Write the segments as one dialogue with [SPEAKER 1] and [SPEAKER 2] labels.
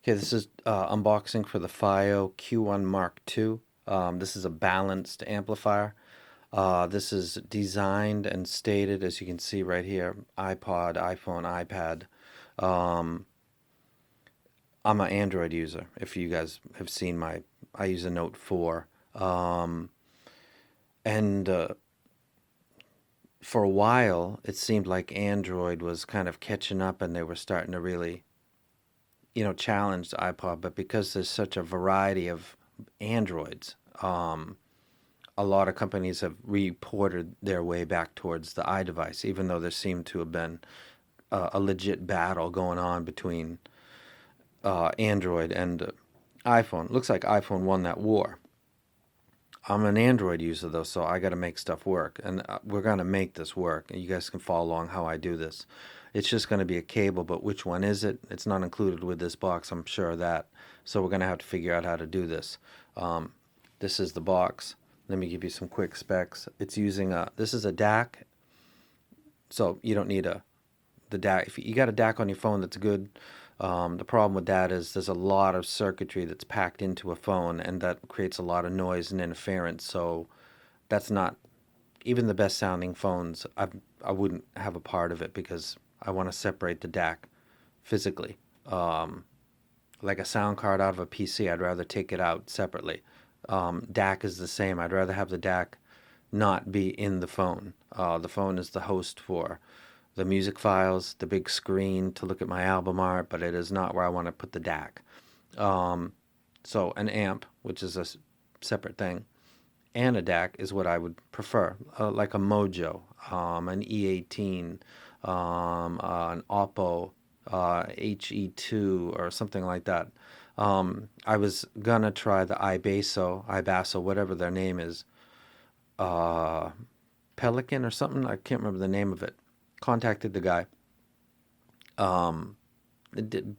[SPEAKER 1] Okay, this is unboxing for the FiiO Q1 MkII. This is a balanced amplifier. This is designed and stated, as you can see right here, iPod, iPhone, iPad. Um, I'm an Android user. If you guys have seen I use a Note 4. And for a while, it seemed like Android was kind of catching up and they were starting to really challenge the iPod, but because there's such a variety of Androids, a lot of companies have reported their way back towards the iDevice, even though there seemed to have been a legit battle going on between Android and iPhone. Looks like iPhone won that war. I'm an Android user though, so I got to make stuff work, and we're gonna make this work. And you guys can follow along how I do this. It's just gonna be a cable, but which one is it? It's not included with this box, I'm sure of that. So we're gonna have to figure out how to do this. This is the box. Let me give you some quick specs. It's using this is a DAC, so you don't need the DAC. If you got a DAC on your phone, that's good. The problem with that is there's a lot of circuitry that's packed into a phone, and that creates a lot of noise and interference. So that's not, even the best sounding phones, I wouldn't have a part of it because I want to separate the DAC physically. Like a sound card out of a PC, I'd rather take it out separately. DAC is the same. I'd rather have the DAC not be in the phone. The phone is the host for the music files, the big screen to look at my album art, but it is not where I want to put the DAC. So an amp, which is a separate thing, and a DAC is what I would prefer, like a Mojo, an E18, an Oppo, HE2, or something like that. I was gonna try the Ibasso, whatever their name is, Pelican or something. I can't remember the name of it. Contacted the guy.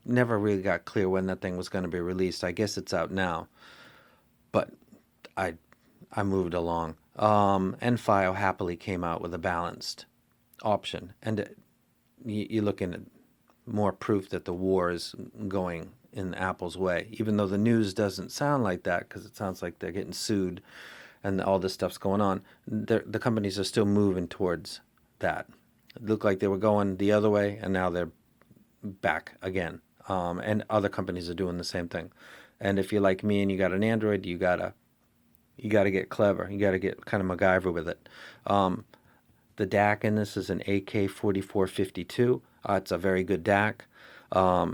[SPEAKER 1] Never really got clear when that thing was going to be released. I guess it's out now, but I moved along. And FiiO happily came out with a balanced option, and you're looking at more proof that the war is going in Apple's way, even though the news doesn't sound like that because it sounds like they're getting sued and all this stuff's going on. The companies are still moving towards that. It looked like they were going the other way, and now they're back again. And other companies are doing the same thing. And if you're like me and you got an Android, you gotta get clever. You gotta get kind of MacGyver with it. The DAC in this is an AK4452. It's a very good DAC.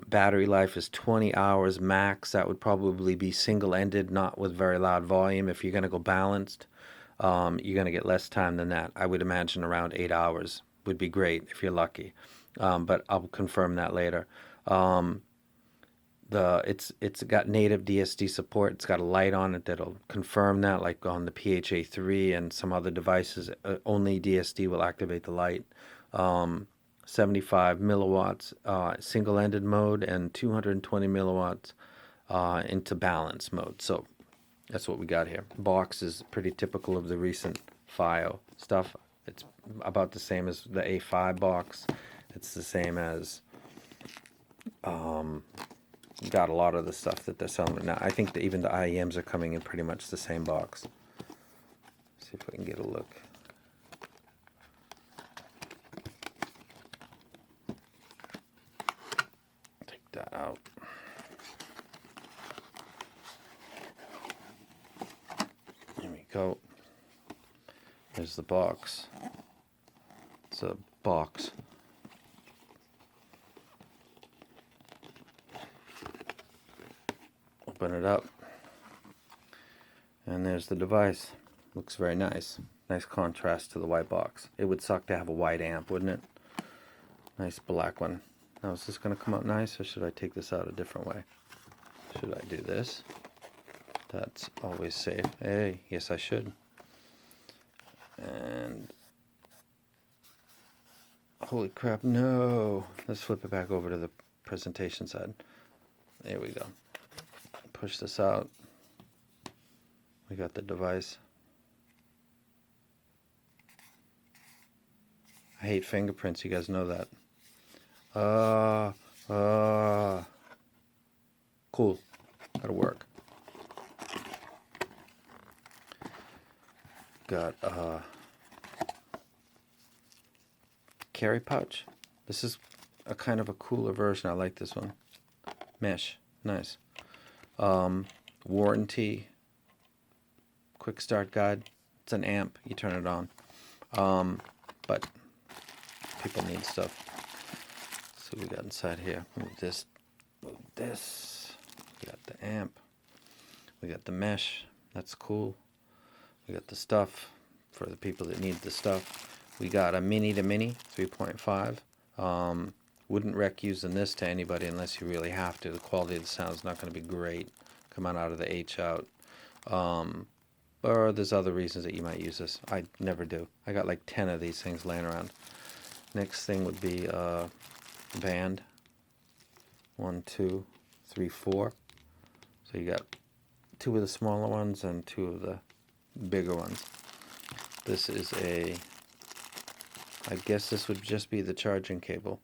[SPEAKER 1] Battery life is 20 hours max. That would probably be single-ended, not with very loud volume. If you're going to go balanced, you're going to get less time than that. I would imagine around 8 hours would be great if you're lucky. But I'll confirm that later. It's got native DSD support. It's got a light on it that'll confirm that, like on the PHA3 and some other devices. Only DSD will activate the light. 75 milliwatts single-ended mode and 220 milliwatts into balance mode. So that's what we got here. Box is pretty typical of the recent FiiO stuff. It's about the same as the A5 box. It's the same as got a lot of the stuff that they're selling now. I think that even the IEMs are coming in pretty much the same box. See if we can get a look. Take that out. There we go. There's the box. It's a box. Open it up, and there's the device. Looks very nice. Nice contrast to the white box. It would suck to have a white amp, wouldn't it? Nice black one. Now, is this going to come out nice, or should I take this out a different way? Should I do this? That's always safe. Hey, yes I should. And holy crap, no. Let's flip it back over to the presentation side. There we go. Push this out. We got the device. I hate fingerprints, you guys know that. cool. That'll work. Got a carry pouch. This is a kind of a cooler version. I like this one. Mesh. Nice. Warranty. Quick start guide. It's an amp. You turn it on. But people need stuff. So we got inside here. Move this. Move this. We got the amp. We got the mesh. That's cool. We got the stuff for the people that need the stuff. We got a mini to mini 3.5. Wouldn't rec using this to anybody unless you really have to. The quality of the sound is not going to be great coming out of the H out. Or there's other reasons that you might use this. I never do. I got like 10 of these things laying around. Next thing would be band. 1, 2, 3, 4. So you got 2 of the smaller ones and 2 of the bigger ones. This is a, I guess this would just be the charging cable.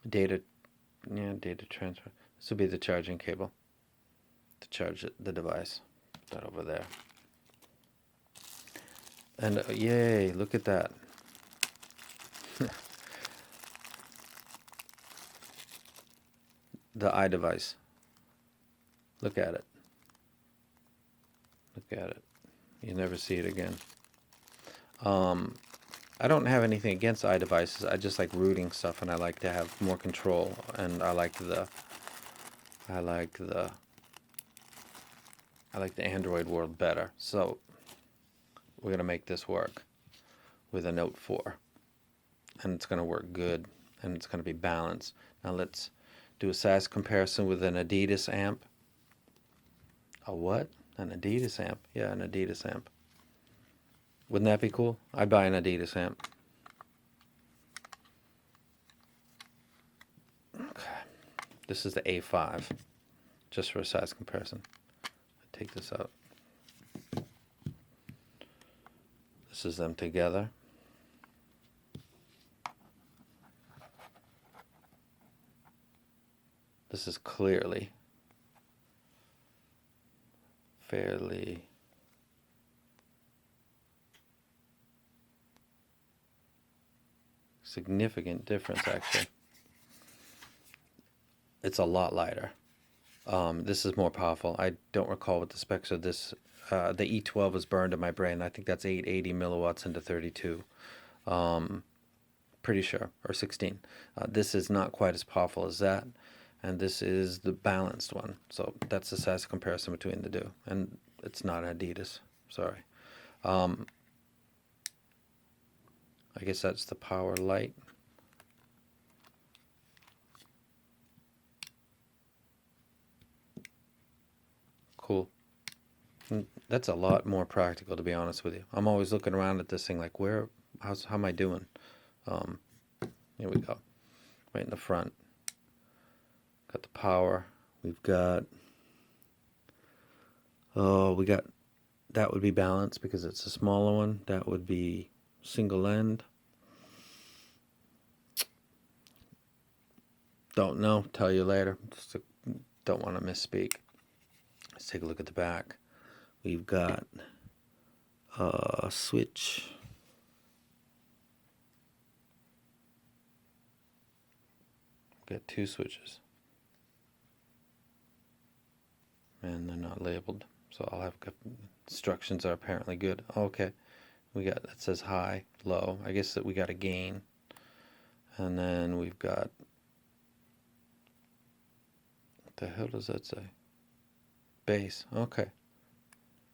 [SPEAKER 1] Data transfer. This would be the charging cable to charge the device. Put that over there. And yay, look at that. The iDevice. Look at it. Look at it. You never see it again. I don't have anything against iDevices. I just like rooting stuff, and I like to have more control. And I like the Android world better. So we're gonna make this work with a Note 4, and it's gonna work good, and it's gonna be balanced. Now let's do a size comparison with an Adidas amp. A what? An Adidas amp? Yeah, an Adidas amp. Wouldn't that be cool? I'd buy an Adidas amp. Okay. This is the A5, just for a size comparison. Take this out. This is them together. This is clearly fairly significant difference, actually. It's a lot lighter. This is more powerful. I don't recall what the specs of this. The E12 is burned in my brain. I think that's 880 milliwatts into 32. Pretty sure, or 16. This is not quite as powerful as that, and this is the balanced one. So that's the size comparison between the two. And it's not an Adidas. Sorry. I guess that's the power light. Cool. That's a lot more practical, to be honest with you. I'm always looking around at this thing like, how am I doing? Here we go. Right in the front. Got the power. We've got, that would be balanced because it's a smaller one. That would be single end. Don't know. Tell you later. Just don't want to misspeak. Let's take a look at the back. We've got a switch. We've got 2 switches. And they're not labeled. So I'll have instructions are apparently good. Okay. We got, that says high, low. I guess that we got a gain. And then we've got, what the hell does that say? Bass. Okay.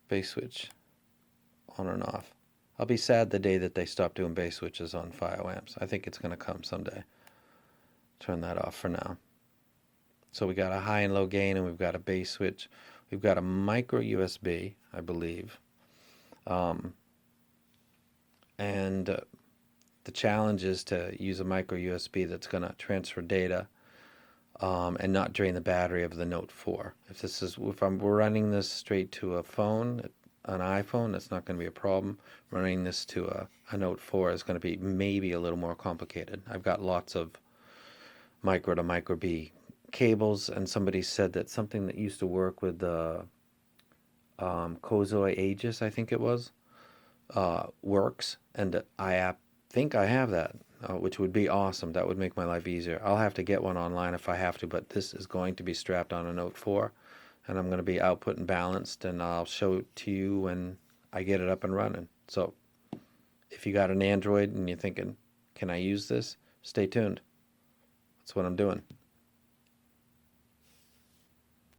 [SPEAKER 1] Bass switch. On and off. I'll be sad the day that they stop doing bass switches on FiiO amps. I think it's going to come someday. Turn that off for now. So we got a high and low gain, and we've got a bass switch. We've got a micro USB, I believe. And the challenge is to use a micro USB that's going to transfer data and not drain the battery of the Note 4. If I'm running this straight to a phone, an iPhone, that's not going to be a problem. Running this to a Note 4 is going to be maybe a little more complicated. I've got lots of micro to micro B cables, and somebody said that something that used to work with the Kozoi Aegis, I think it was, works, and think I have that, which would be awesome. That would make my life easier. I'll have to get one online if I have to, but this is going to be strapped on a Note 4, and I'm going to be output and balanced, and I'll show it to you when I get it up and running. So if you got an Android and you're thinking, can I use this? Stay tuned. That's what I'm doing.